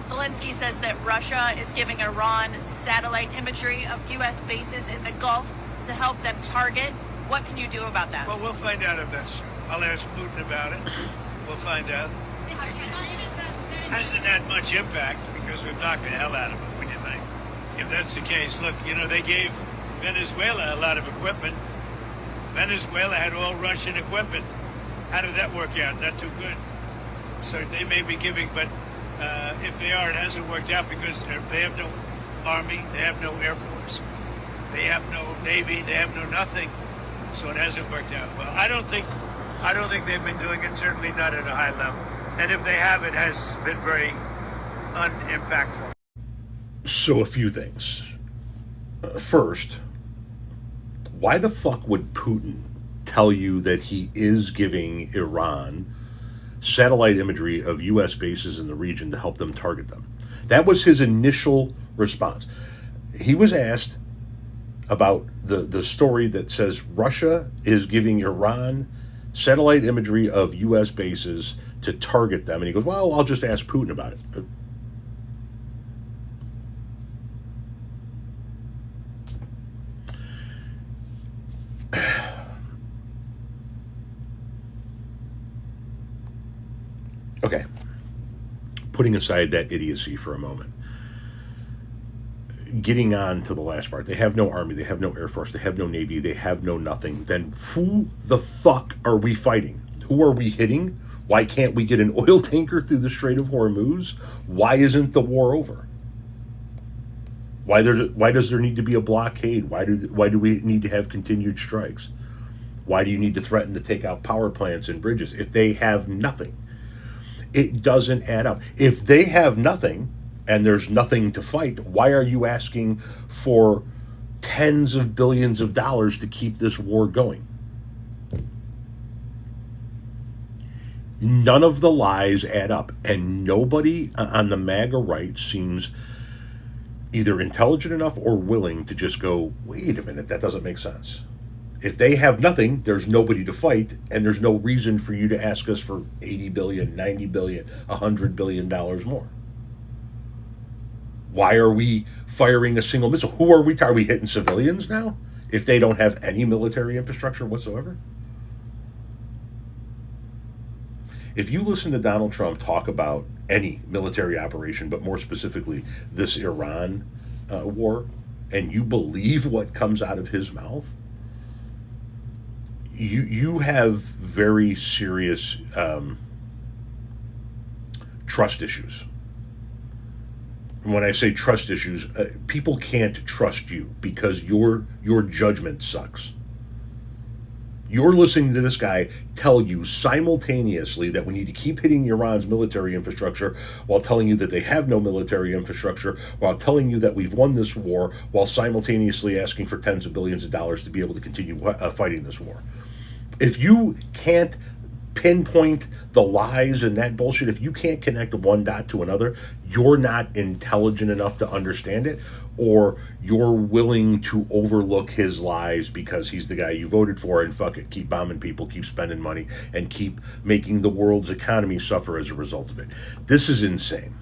Zelensky says that Russia is giving Iran satellite imagery of U.S. bases in the Gulf to help them target. What can you do about that? Well, we'll find out if that's true. I'll ask Putin about it. We'll find out. Hasn't had much impact because we've knocked the hell out of them. What do you think? If that's the case, look, they gave Venezuela a lot of equipment. Venezuela had all Russian equipment. How did that work out? Not too good. So they may be giving, but if they are, it hasn't worked out because they have no army, they have no air force, they have no navy, they have no nothing. So it hasn't worked out well. I don't think they've been doing it. Certainly not at a high level. And if they have, it has been very unimpactful. So a few things. First, why the fuck would Putin tell you that he is giving Iran satellite imagery of U.S. bases in the region to help them target them? That was his initial response. He was asked about the story that says Russia is giving Iran satellite imagery of U.S. bases to target them. And he goes, well, I'll just ask Putin about it. Okay. Putting aside that idiocy for a moment. Getting on to the last part. They have no army, they have no air force, they have no navy, they have no nothing. Then who the fuck are we fighting? Who are we hitting? Why can't we get an oil tanker through the Strait of Hormuz? Why isn't the war over? Why does there need to be a blockade? Why do we need to have continued strikes? Why do you need to threaten to take out power plants and bridges if they have nothing? It doesn't add up. If they have nothing and there's nothing to fight, why are you asking for tens of billions of dollars to keep this war going? None of the lies add up, and nobody on the MAGA right seems either intelligent enough or willing to just go, wait a minute, that doesn't make sense. If they have nothing, there's nobody to fight, and there's no reason for you to ask us for 80 billion, 90 billion, $100 billion more. Why are we firing a single missile? Who are we? Are we hitting civilians now if they don't have any military infrastructure whatsoever? If you listen to Donald Trump talk about any military operation, but more specifically this Iran war, and you believe what comes out of his mouth, you have very serious trust issues. And when I say trust issues, people can't trust you because your judgment sucks. You're listening to this guy tell you simultaneously that we need to keep hitting Iran's military infrastructure while telling you that they have no military infrastructure, while telling you that we've won this war, while simultaneously asking for tens of billions of dollars to be able to continue fighting this war. If you can't pinpoint the lies and that bullshit, if you can't connect one dot to another, you're not intelligent enough to understand it, or you're willing to overlook his lies because he's the guy you voted for, and fuck it, keep bombing people, keep spending money, and keep making the world's economy suffer as a result of it. This is insane.